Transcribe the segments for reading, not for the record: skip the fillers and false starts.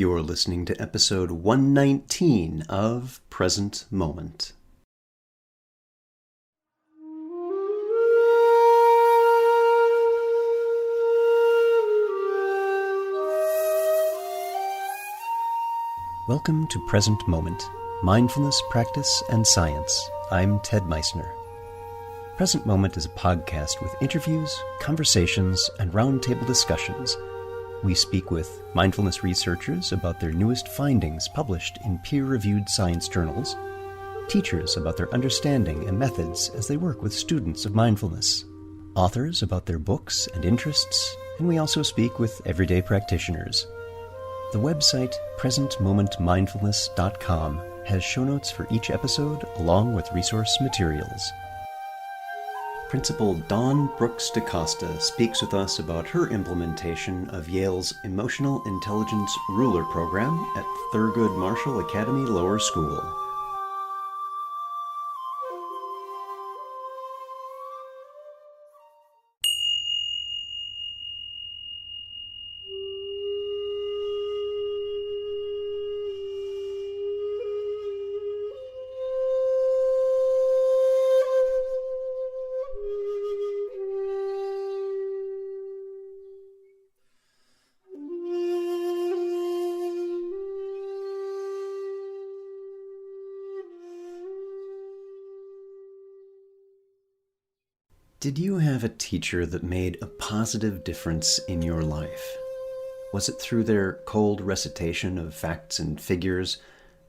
You're listening to episode 119 of Present Moment. Welcome to Present Moment, Mindfulness, Practice, and Science. I'm Ted Meissner. Present Moment is a podcast with interviews, conversations, and roundtable discussions. We speak with mindfulness researchers about their newest findings published in peer-reviewed science journals, teachers about their understanding and methods as they work with students of mindfulness, authors about their books and interests, and we also speak with everyday practitioners. The website presentmomentmindfulness.com has show notes for each episode along with resource materials. Principal Dawn Brooks DeCosta speaks with us about her implementation of Yale's Emotional Intelligence Ruler Program at Thurgood Marshall Academy Lower School. Did you have a teacher that made a positive difference in your life? Was it through their cold recitation of facts and figures,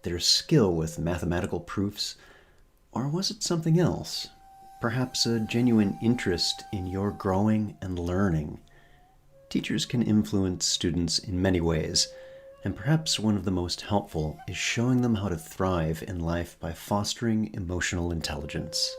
their skill with mathematical proofs, or was it something else? Perhaps a genuine interest in your growing and learning. Teachers can influence students in many ways, and perhaps one of the most helpful is showing them how to thrive in life by fostering emotional intelligence.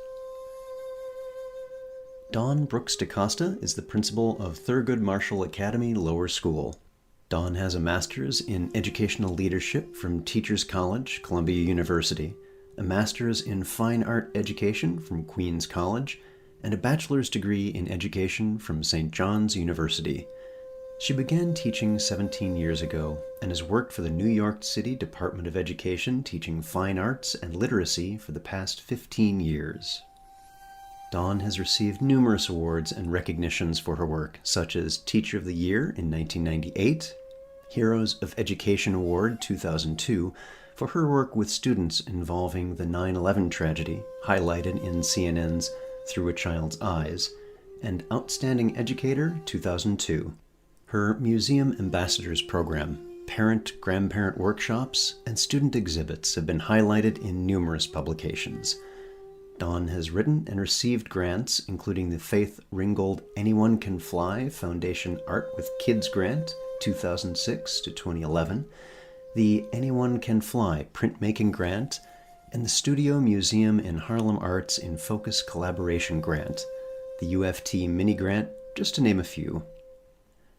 Dawn Brooks DeCosta is the principal of Thurgood Marshall Academy Lower School. Dawn has a master's in educational leadership from Teachers College, Columbia University, a master's in fine art education from Queens College, and a bachelor's degree in education from St. John's University. She began teaching 17 years ago and has worked for the New York City Department of Education teaching fine arts and literacy for the past 15 years. Dawn has received numerous awards and recognitions for her work, such as Teacher of the Year in 1998, Heroes of Education Award 2002 for her work with students involving the 9/11 tragedy, highlighted in CNN's Through a Child's Eyes, and Outstanding Educator 2002. Her Museum Ambassadors Program, parent-grandparent workshops, and student exhibits have been highlighted in numerous publications. Dawn has written and received grants, including the Faith Ringgold Anyone Can Fly Foundation Art with Kids Grant, 2006 to 2011, the Anyone Can Fly Printmaking Grant, and the Studio Museum in Harlem Arts in Focus Collaboration Grant, the UFT Mini Grant, just to name a few.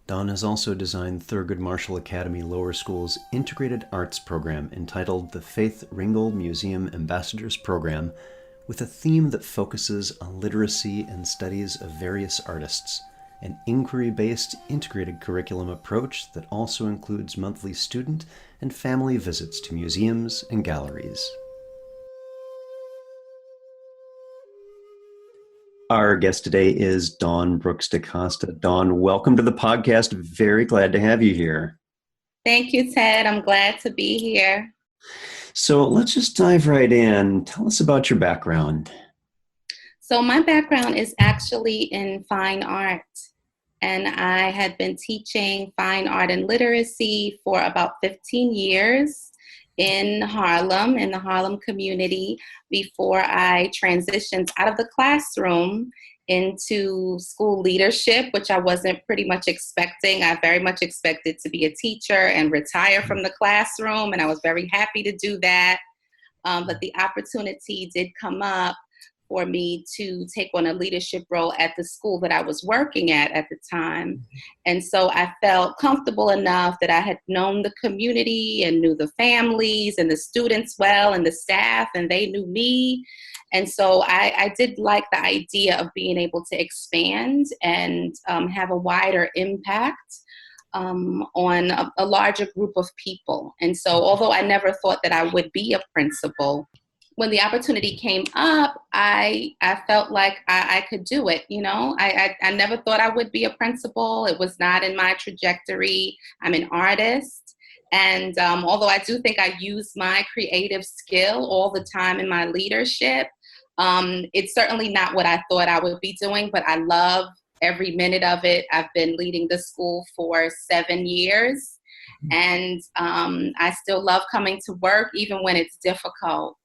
Dawn has also designed Thurgood Marshall Academy Lower School's integrated arts program entitled the Faith Ringgold Museum Ambassadors Program, with a theme that focuses on literacy and studies of various artists, an inquiry-based integrated curriculum approach that also includes monthly student and family visits to museums and galleries. Our guest today is Dawn Brooks DeCosta. Dawn, welcome to the podcast. Very glad to have you here. Thank you, Ted. I'm glad to be here. So let's just dive right in. Tell us about your background. So my background is actually in fine art, and I had been teaching fine art and literacy for about 15 years in Harlem, in the Harlem community, before I transitioned out of the classroom into school leadership, which I wasn't pretty much expecting. I very much expected to be a teacher and retire from the classroom, and I was very happy to do that. But the opportunity did come up for me to take on a leadership role at the school that I was working at the time. And so I felt comfortable enough that I had known the community and knew the families and the students well and the staff, and they knew me. And so I did like the idea of being able to expand and have a wider impact. on a larger group of people. And so although I never thought that I would be a principal, when the opportunity came up, I felt like I could do it. I never thought I would be a principal. It was not in my trajectory. I'm an artist. And although I do think I use my creative skill all the time in my leadership, it's certainly not what I thought I would be doing, but I love every minute of it. I've been leading the school for 7 years, and I still love coming to work even when it's difficult.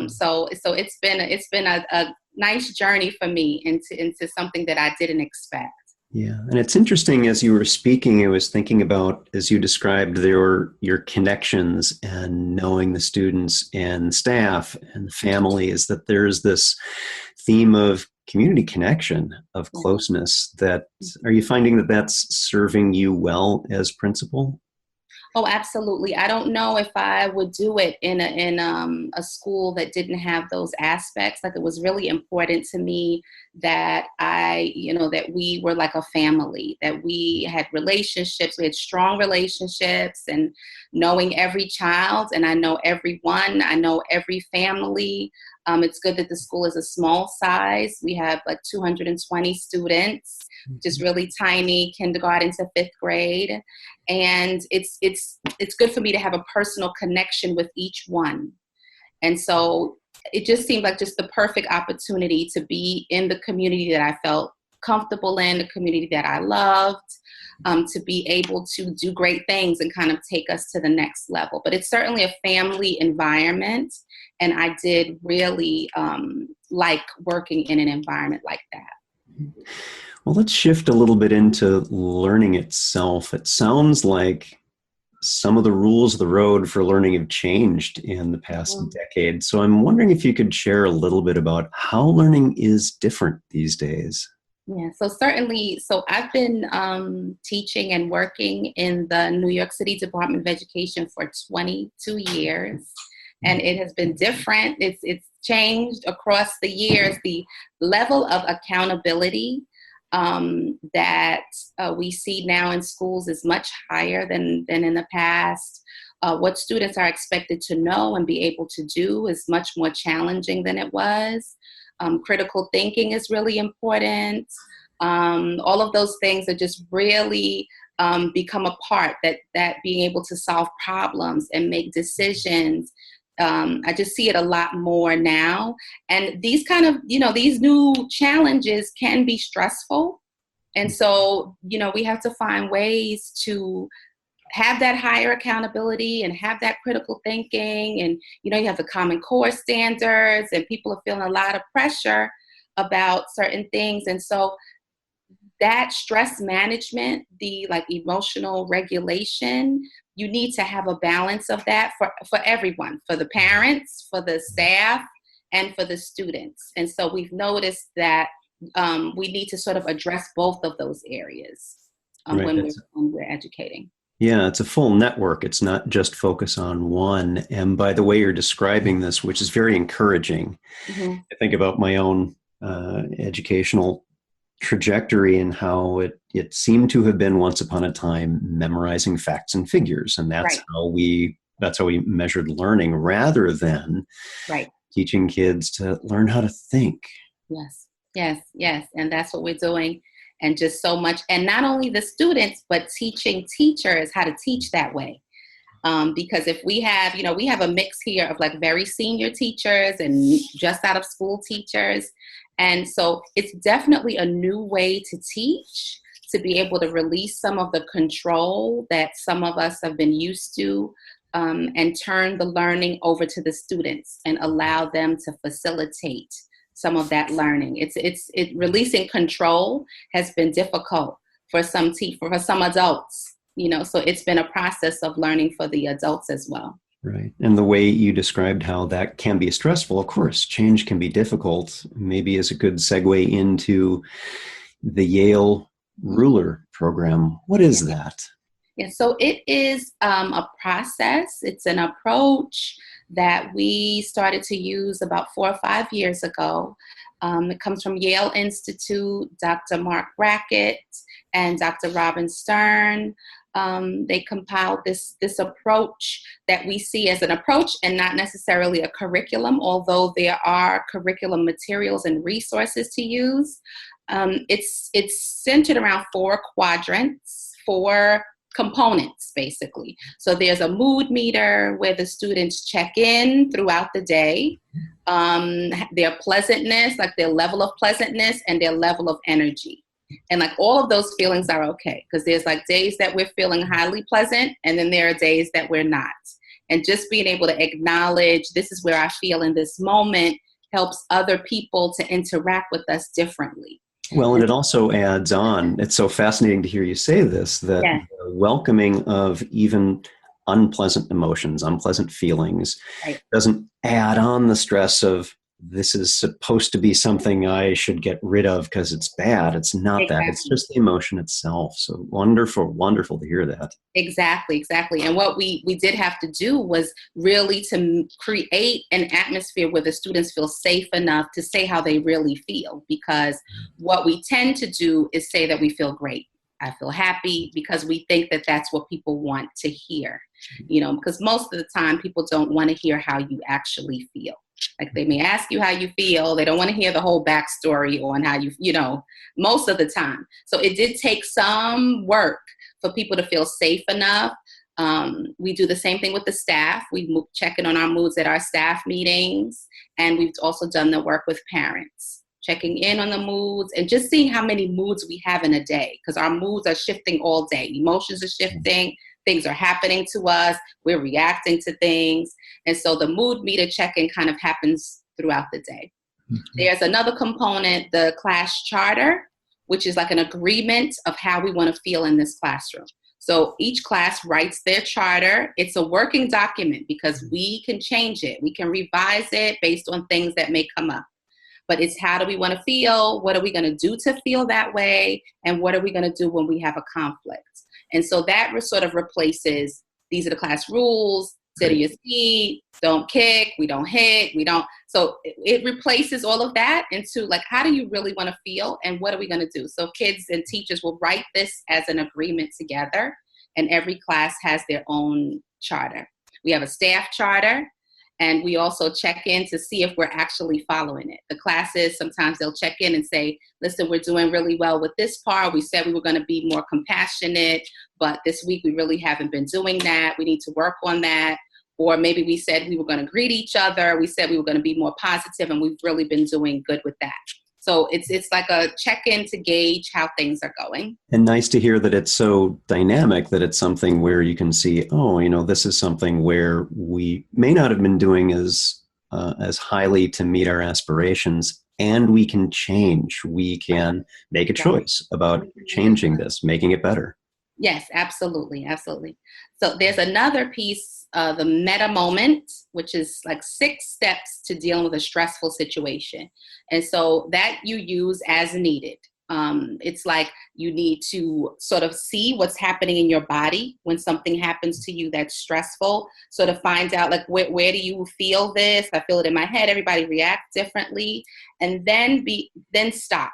So it's been a nice journey for me into something that I didn't expect. Yeah. And it's interesting, as you were speaking, I was thinking about, as you described, your connections and knowing the students and staff and the family, is that there's this theme of community connection, of closeness. Are you finding that that's serving you well as principal? Oh, absolutely. I don't know if I would do it in a school that didn't have those aspects. Like, it was really important to me that that we were like a family, that we had relationships, we had strong relationships, and knowing every child, and I know everyone, I know every family. It's good that the school is a small size. We have like 220 students, just really tiny, kindergarten to 5th grade. And it's good for me to have a personal connection with each one. And so it just seemed like just the perfect opportunity to be in the community that I felt comfortable in, the community that I loved, to be able to do great things and kind of take us to the next level. But it's certainly a family environment, and I did really like working in an environment like that. Well, let's shift a little bit into learning itself. It sounds like some of the rules of the road for learning have changed in the past decade. So I'm wondering if you could share a little bit about how learning is different these days. Yeah, so certainly, I've been teaching and working in the New York City Department of Education for 22 years, and it has been different. It's changed across the years. The level of accountability that we see now in schools is much higher than in the past. What students are expected to know and be able to do is much more challenging than it was. Critical thinking is really important. All of those things are just really become a part, that being able to solve problems and make decisions. I just see it a lot more now. And these kind of, these new challenges can be stressful. And so, we have to find ways to have that higher accountability and have that critical thinking. And, you have the Common Core standards, and people are feeling a lot of pressure about certain things. And so that stress management, the emotional regulation, you need to have a balance of that for everyone, for the parents, for the staff, and for the students. And so we've noticed that we need to sort of address both of those areas Right. when we're educating. Yeah, it's a full network. It's not just focus on one. And by the way you're describing this, which is very encouraging, I think about my own educational trajectory and how it seemed to have been once upon a time memorizing facts and figures. And that's Right. how we measured learning, rather than teaching kids to learn how to think. Yes. And that's what we're doing. And just so much, and not only the students, but teaching teachers how to teach that way. Because if we have a mix here of very senior teachers and just out of school teachers. And so it's definitely a new way to teach, to be able to release some of the control that some of us have been used to, and turn the learning over to the students and allow them to facilitate some of that learning. It's releasing control has been difficult for some adults, so it's been a process of learning for the adults as well. Right. And the way you described how that can be stressful, of course, change can be difficult, maybe is a good segue into the Yale Ruler program. What is that? Yeah, so it is a process. It's an approach that we started to use about 4 or 5 years ago. It comes from Yale Institute, Dr. Mark Brackett, and Dr. Robin Stern. They compiled this approach that we see as an approach and not necessarily a curriculum, although there are curriculum materials and resources to use. It's centered around 4 quadrants, 4 components, basically. So there's a mood meter where the students check in throughout the day, their pleasantness, like their level of pleasantness and their level of energy. And like all of those feelings are okay, because there's like days that we're feeling highly pleasant, and then there are days that we're not. And just being able to acknowledge this is where I feel in this moment helps other people to interact with us differently. Well, and it also adds on, it's so fascinating to hear you say this, that Yeah. the welcoming of even unpleasant emotions, unpleasant feelings, Right. doesn't add on the stress of this is supposed to be something I should get rid of because it's bad. It's not that. It's Exactly. just the emotion itself. So wonderful, wonderful to hear that. Exactly. And what we did have to do was really to create an atmosphere where the students feel safe enough to say how they really feel, because what we tend to do is say that we feel great. I feel happy, because we think that that's what people want to hear, because most of the time people don't want to hear how you actually feel. Like they may ask you how you feel. They don't want to hear the whole backstory on how most of the time. So it did take some work for people to feel safe enough. We do the same thing with the staff. We check in on our moods at our staff meetings. And we've also done the work with parents, checking in on the moods and just seeing how many moods we have in a day, because our moods are shifting all day. Emotions are shifting. Things are happening to us. We're reacting to things. And so the mood meter check-in kind of happens throughout the day. Mm-hmm. There's another component, the class charter, which is like an agreement of how we want to feel in this classroom. So each class writes their charter. It's a working document because we can change it. We can revise it based on things that may come up. But it's how do we want to feel? What are we going to do to feel that way? And what are we going to do when we have a conflict? And so that sort of replaces, these are the class rules, sit on your seat, don't kick, we don't hit, we don't. So it replaces all of that into like, how do you really want to feel and what are we going to do? So kids and teachers will write this as an agreement together, and every class has their own charter. We have a staff charter, and we also check in to see if we're actually following it. The classes, sometimes they'll check in and say, listen, we're doing really well with this part. We said we were going to be more compassionate, but this week we really haven't been doing that. We need to work on that. Or maybe we said we were going to greet each other. We said we were going to be more positive, and we've really been doing good with that. So it's like a check-in to gauge how things are going. And nice to hear that it's so dynamic, that it's something where you can see, this is something where we may not have been doing as highly to meet our aspirations, and we can change. We can make a choice about changing this, making it better. Yes, absolutely. Absolutely. So there's another piece, the meta moment, which is like 6 steps to dealing with a stressful situation. And so that you use as needed. It's like you need to sort of see what's happening in your body when something happens to you that's stressful. So to find out like, where do you feel this? I feel it in my head. Everybody reacts differently. And then stop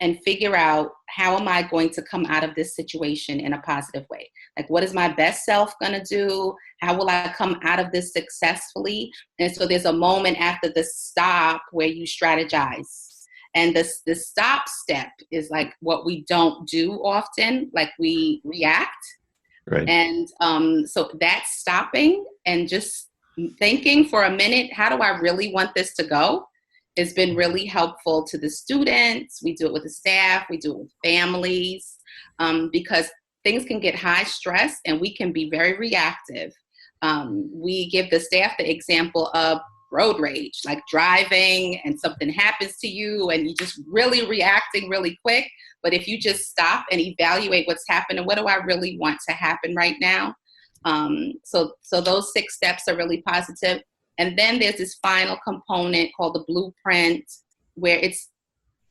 and figure out, how am I going to come out of this situation in a positive way? Like, what is my best self going to do? How will I come out of this successfully? And so there's a moment after the stop where you strategize. And the stop step is like what we don't do often, like we react. Right. And so that's stopping and just thinking for a minute, how do I really want this to go? It's been really helpful to the students. We do it with the staff. We do it with families, because things can get high stress and we can be very reactive. We give the staff the example of road rage, like driving and something happens to you and you just really reacting really quick. But if you just stop and evaluate what's happening, what do I really want to happen right now? So those 6 steps are really positive. And then there's this final component called the blueprint, where it's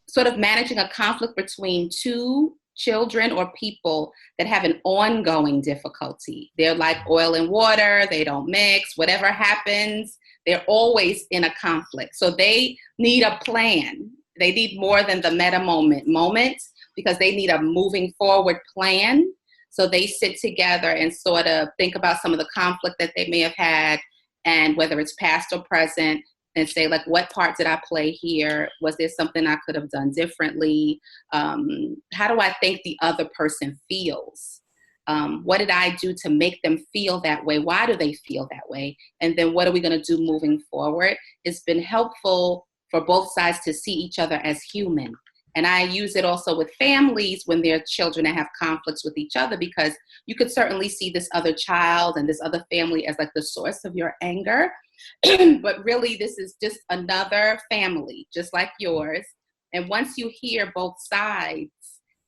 sort of managing a conflict between 2 children or people that have an ongoing difficulty. They're like oil and water. They don't mix. Whatever happens, they're always in a conflict. So they need a plan. They need more than the meta moment. because they need a moving forward plan. So they sit together and sort of think about some of the conflict that they may have had, and whether it's past or present, and say, like, what part did I play here? Was there something I could have done differently? How do I think the other person feels? What did I do to make them feel that way? Why do they feel that way? And then what are we going to do moving forward? It's been helpful for both sides to see each other as human. And I use it also with families when there are children that have conflicts with each other, because you could certainly see this other child and this other family as like the source of your anger. But really, this is just another family, just like yours. And once you hear both sides,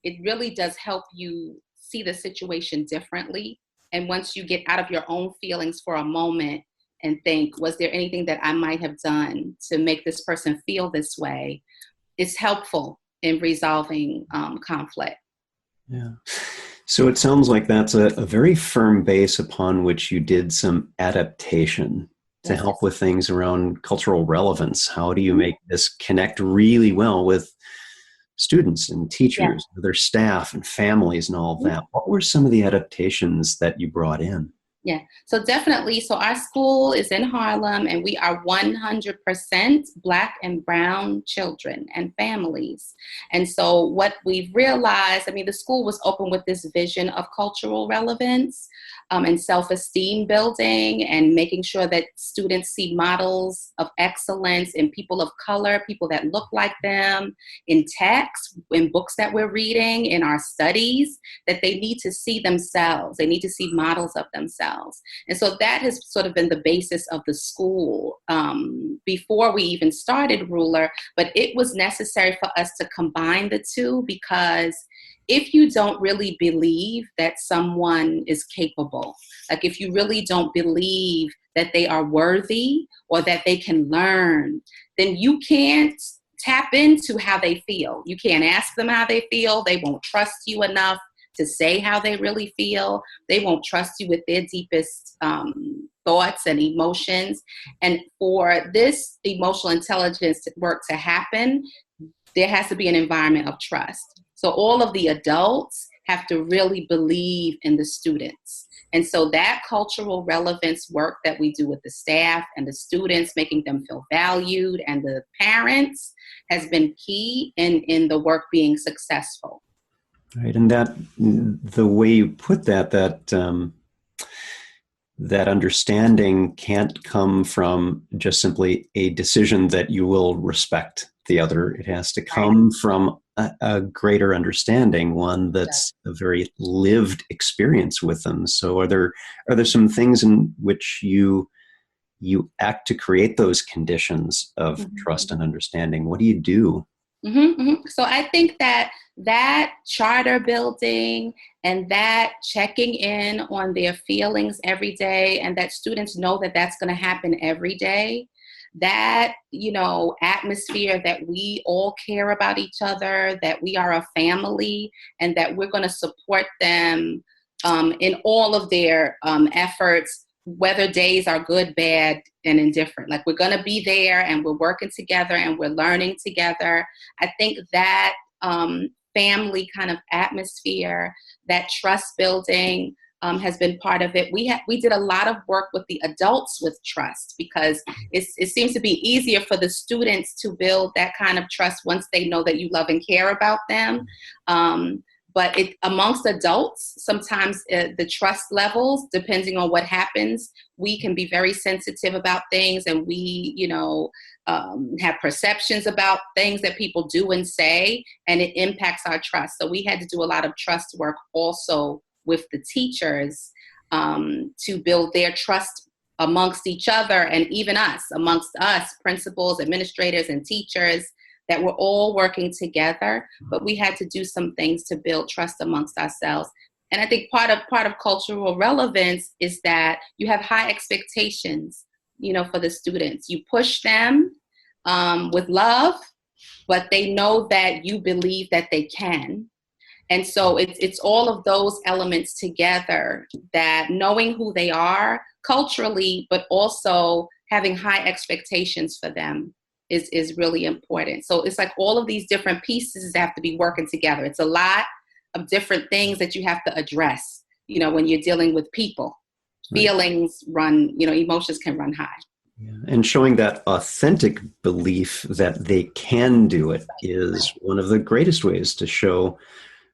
it really does help you see the situation differently. And once you get out of your own feelings for a moment and think, was there anything that I might have done to make this person feel this way? It's helpful in resolving conflict. Yeah. So it sounds like that's a very firm base upon which you did some adaptation to help with things around cultural relevance. How do you make this connect really well with students and teachers, their staff and families and all of that? What were some of the adaptations that you brought in? Yeah, so definitely. So our school is in Harlem, and we are 100% Black and brown children and families. And so what we've realized, I mean, the school was open with this vision of cultural relevance and self-esteem building, and making sure that students see models of excellence in people of color, people that look like them, in text, in books that we're reading, in our studies, that they need to see themselves. They need to see models of themselves. And so that has sort of been the basis of the school before we even started Ruler. But it was necessary for us to combine the two, because if you don't really believe that someone is capable, like if you really don't believe that they are worthy or that they can learn, then you can't tap into how they feel. You can't ask them how they feel. They won't trust you enough to say how they really feel. They won't trust you with their deepest thoughts and emotions. And for this emotional intelligence work to happen, there has to be an environment of trust. So all of the adults have to really believe in the students. And so that cultural relevance work that we do with the staff and the students, making them feel valued, and the parents, has been key in the work being successful. Right, and that, the way you put that, that understanding can't come from just simply a decision that you will respect the other. It has to come from a greater understanding, one that's a very lived experience with them. So are there some things in which you act to create those conditions of trust and understanding? What do you do? So I think that charter building and that checking in on their feelings every day, and that students know that that's going to happen every day, that, atmosphere that we all care about each other, that we are a family, and that we're going to support them in all of their efforts, whether days are good, bad, and indifferent. Like, we're going to be there, and we're working together, and we're learning together. I think that family kind of atmosphere, that trust building, has been part of it. We did a lot of work with the adults with trust, because it seems to be easier for the students to build that kind of trust once they know that you love and care about them. But amongst adults, sometimes the trust levels, depending on what happens, we can be very sensitive about things, and we, have perceptions about things that people do and say, and it impacts our trust. So we had to do a lot of trust work also with the teachers to build their trust amongst each other, and even amongst us, principals, administrators, and teachers, that we're all working together. But we had to do some things to build trust amongst ourselves. And I think part of cultural relevance is that you have high expectations, for the students. You push them with love, but they know that you believe that they can. And so it's all of those elements together, that knowing who they are culturally, but also having high expectations for them, is really important. So it's like all of these different pieces have to be working together. It's a lot of different things that you have to address, when you're dealing with people. Right. Feelings run, emotions can run high. Yeah. And showing that authentic belief that they can do it is one of the greatest ways to show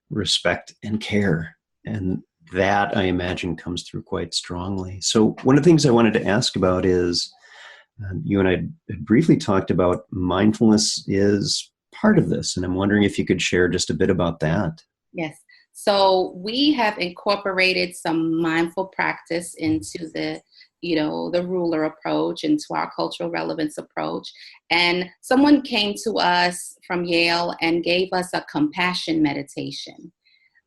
respect and care. And that, I imagine, comes through quite strongly. So one of the things I wanted to ask about is, you and I had briefly talked about mindfulness is part of this. And I'm wondering if you could share just a bit about that. Yes. So we have incorporated some mindful practice into the ruler approach, into our cultural relevance approach. And someone came to us from Yale and gave us a compassion meditation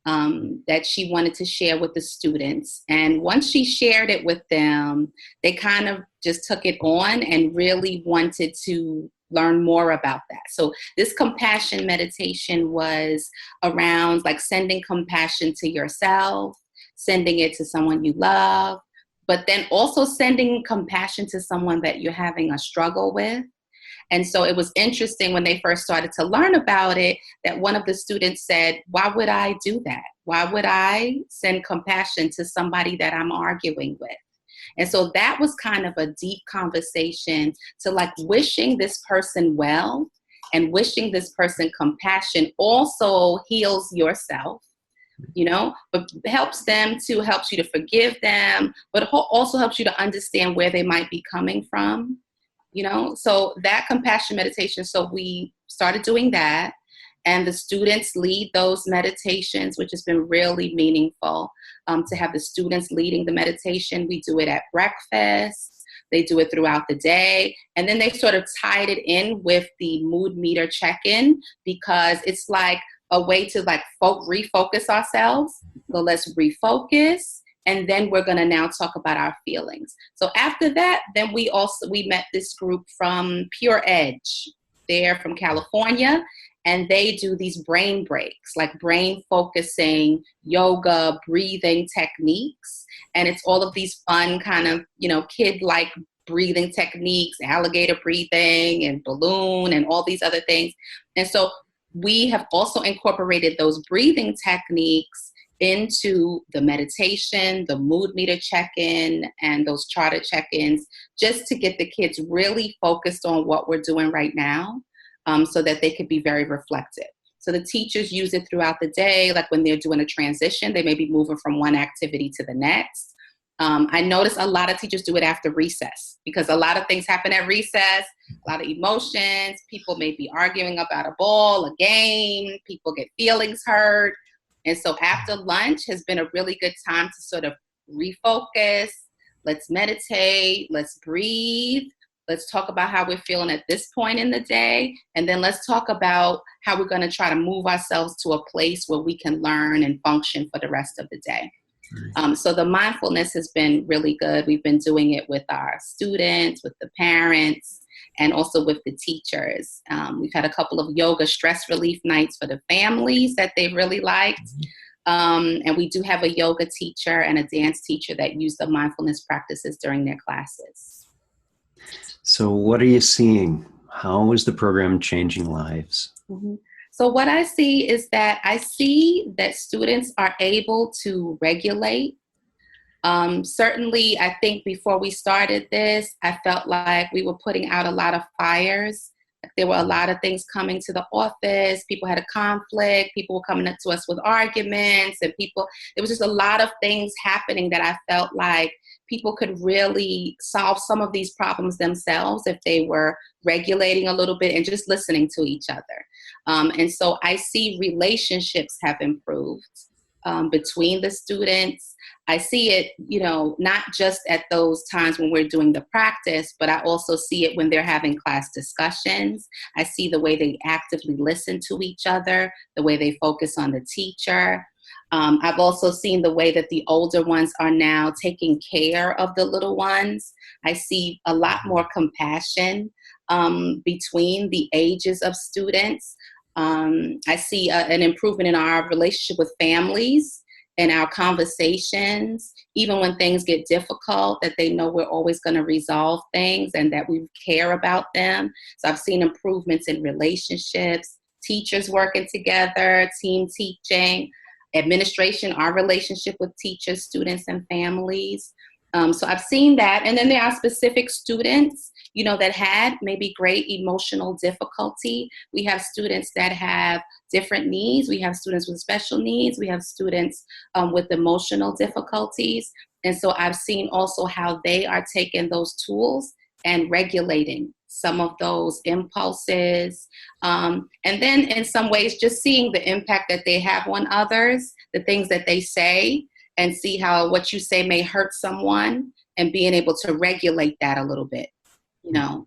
that she wanted to share with the students. And once she shared it with them, they kind of just took it on and really wanted to learn more about that. So this compassion meditation was around like sending compassion to yourself, sending it to someone you love, but then also sending compassion to someone that you're having a struggle with. And so it was interesting when they first started to learn about it, that one of the students said, why would I do that? Why would I send compassion to somebody that I'm arguing with? And so that was kind of a deep conversation to like wishing this person well and wishing this person compassion also heals yourself, but helps you to forgive them, but also helps you to understand where they might be coming from. So that compassion meditation. So we started doing that, and the students lead those meditations, which has been really meaningful to have the students leading the meditation. We do it at breakfast. They do it throughout the day. And then they sort of tied it in with the mood meter check-in, because it's like a way to like refocus ourselves. So let's refocus. And then we're going to now talk about our feelings. So after that, then we met this group from Pure Edge. They're from California, and they do these brain breaks, like brain focusing, yoga, breathing techniques. And it's all of these fun kind of, kid-like breathing techniques, alligator breathing and balloon and all these other things. And so we have also incorporated those breathing techniques into the meditation, the mood meter check-in, and those charter check-ins, just to get the kids really focused on what we're doing right now, so that they could be very reflective. So the teachers use it throughout the day, like when they're doing a transition, they may be moving from one activity to the next. I notice a lot of teachers do it after recess, because a lot of things happen at recess, a lot of emotions. People may be arguing about a ball, a game, people get feelings hurt. And so after lunch has been a really good time to sort of refocus. Let's meditate, let's breathe, let's talk about how we're feeling at this point in the day. And then let's talk about how we're going to try to move ourselves to a place where we can learn and function for the rest of the day. So the mindfulness has been really good. We've been doing it with our students, with the parents, and also with the teachers. We've had a couple of yoga stress relief nights for the families that they really liked. And we do have a yoga teacher and a dance teacher that use the mindfulness practices during their classes. So what are you seeing? How is the program changing lives? Mm-hmm. So what I see is that students are able to regulate. Certainly, I think before we started this, I felt like we were putting out a lot of fires. There were a lot of things coming to the office. People had a conflict. People were coming up to us with arguments, and there was just a lot of things happening that I felt like people could really solve some of these problems themselves if they were regulating a little bit and just listening to each other. And so I see relationships have improved between the students. I see it, not just at those times when we're doing the practice, but I also see it when they're having class discussions. I see the way they actively listen to each other, the way they focus on the teacher. I've also seen the way that the older ones are now taking care of the little ones. I see a lot more compassion between the ages of students. I see an improvement in our relationship with families. in our conversations, even when things get difficult, that they know we're always going to resolve things and that we care about them. So I've seen improvements in relationships, teachers working together, team teaching, administration, our relationship with teachers, students, and families. So I've seen that. And then there are specific students, that had maybe great emotional difficulty. We have students that have different needs. We have students with special needs. We have students with emotional difficulties. And so I've seen also how they are taking those tools and regulating some of those impulses. And then in some ways, just seeing the impact that they have on others, the things that they say, and see how what you say may hurt someone, and being able to regulate that a little bit,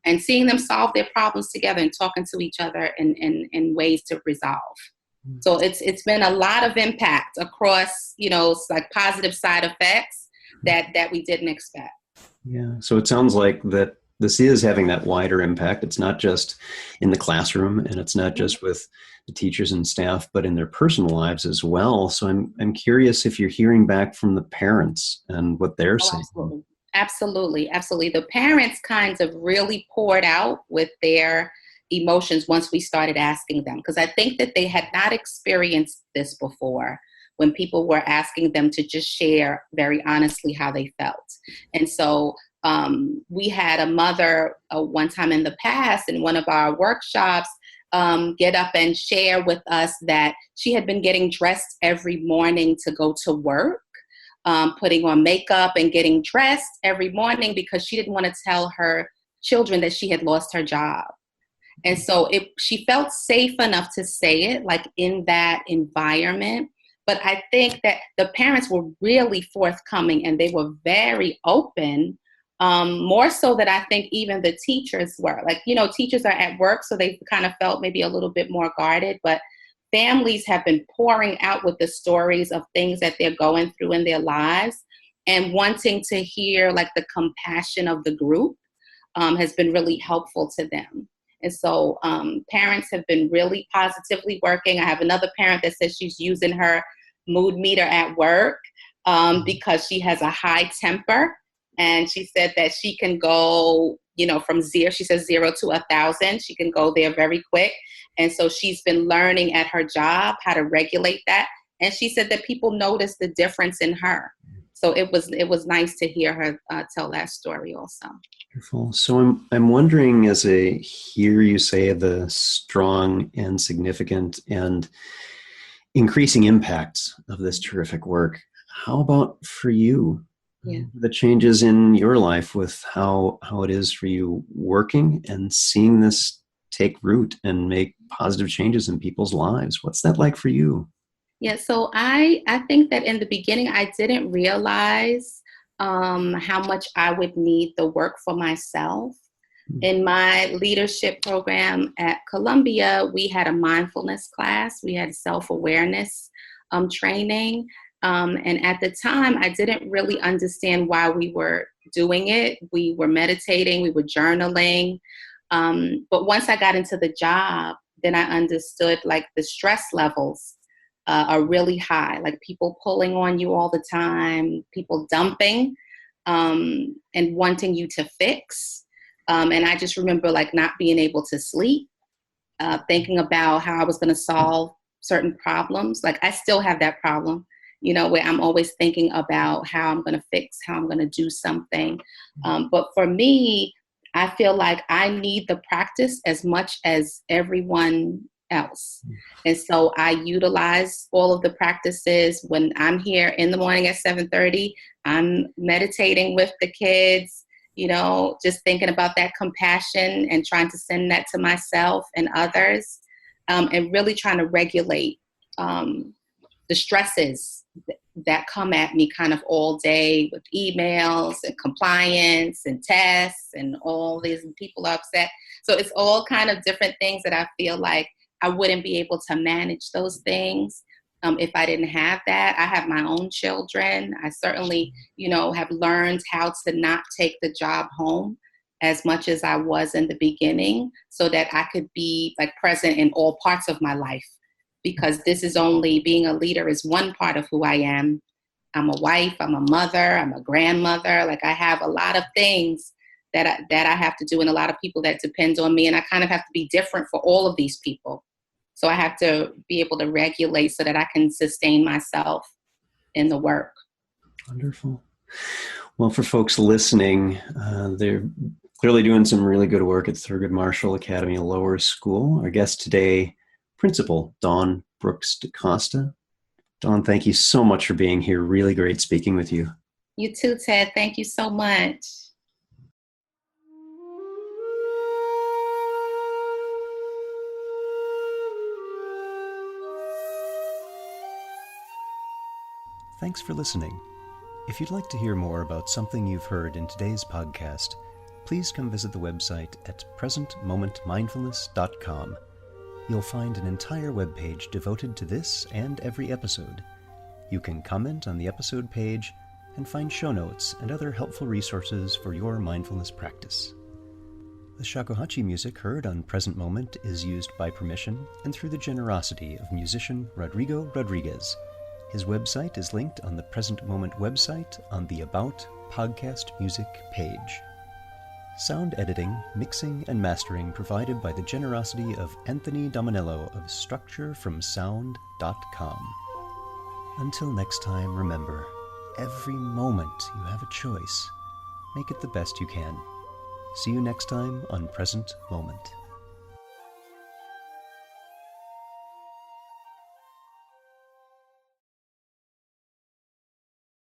and seeing them solve their problems together and talking to each other in ways to resolve. So it's been a lot of impact across, like positive side effects that we didn't expect. Yeah. So it sounds like that this is having that wider impact. It's not just in the classroom, and it's not just with the teachers and staff, but in their personal lives as well. So I'm curious if you're hearing back from the parents and what they're saying. Absolutely. The parents kind of really poured out with their emotions once we started asking them, because I think that they had not experienced this before, when people were asking them to just share very honestly how they felt. And so we had a mother one time in the past in one of our workshops get up and share with us that she had been getting dressed every morning to go to work, putting on makeup and getting dressed every morning because she didn't want to tell her children that she had lost her job. And so she felt safe enough to say it, like in that environment. But I think that the parents were really forthcoming and they were very open, more so than I think even the teachers were. Like, teachers are at work, so they kind of felt maybe a little bit more guarded. But families have been pouring out with the stories of things that they're going through in their lives, and wanting to hear like the compassion of the group has been really helpful to them. And so parents have been really positively working. I have another parent that says she's using her mood meter at work because she has a high temper. And she said that she can go, from zero, she says 0 to 1,000. She can go there very quick. And so she's been learning at her job how to regulate that. And she said that people noticed the difference in her. So it was nice to hear her tell that story also. Wonderful. So I'm wondering, as I hear you say the strong and significant and increasing impacts of this terrific work, how about for you? Yeah. The changes in your life with how it is for you working and seeing this take root and make positive changes in people's lives. What's that like for you? Yeah, so I think that in the beginning, I didn't realize how much I would need the work for myself. In my leadership program at Columbia, we had a mindfulness class. We had self-awareness training. And at the time, I didn't really understand why we were doing it. We were meditating, we were journaling. But once I got into the job, then I understood like the stress levels are really high, like people pulling on you all the time, people dumping and wanting you to fix. And I just remember like not being able to sleep, thinking about how I was going to solve certain problems. Like I still have that problem, where I'm always thinking about how I'm going to fix, how I'm going to do something. But for me, I feel like I need the practice as much as everyone else. And so I utilize all of the practices. When I'm here in the morning at 7:30, I'm meditating with the kids, just thinking about that compassion and trying to send that to myself and others, and really trying to regulate the stresses that come at me kind of all day with emails and compliance and tests and all these people are upset. So it's all kind of different things that I feel like I wouldn't be able to manage those things if I didn't have that. I have my own children. I certainly, have learned how to not take the job home as much as I was in the beginning so that I could be like present in all parts of my life because this is only, being a leader is one part of who I am. I'm a wife, I'm a mother, I'm a grandmother. Like, I have a lot of things that I have to do, and a lot of people that depend on me. And I kind of have to be different for all of these people. So I have to be able to regulate so that I can sustain myself in the work. Wonderful. Well, for folks listening, they're clearly doing some really good work at Thurgood Marshall Academy Lower School. Our guest today, Principal Dawn Brooks DeCosta. Dawn, thank you so much for being here. Really great speaking with you. You too, Ted. Thank you so much. Thanks for listening. If you'd like to hear more about something you've heard in today's podcast, please come visit the website at presentmomentmindfulness.com. You'll find an entire webpage devoted to this and every episode. You can comment on the episode page and find show notes and other helpful resources for your mindfulness practice. The shakuhachi music heard on Present Moment is used by permission and through the generosity of musician Rodrigo Rodriguez. His website is linked on the Present Moment website on the About Podcast Music page. Sound editing, mixing, and mastering provided by the generosity of Anthony Dominello of StructureFromSound.com. Until next time, remember, every moment you have a choice. Make it the best you can. See you next time on Present Moment.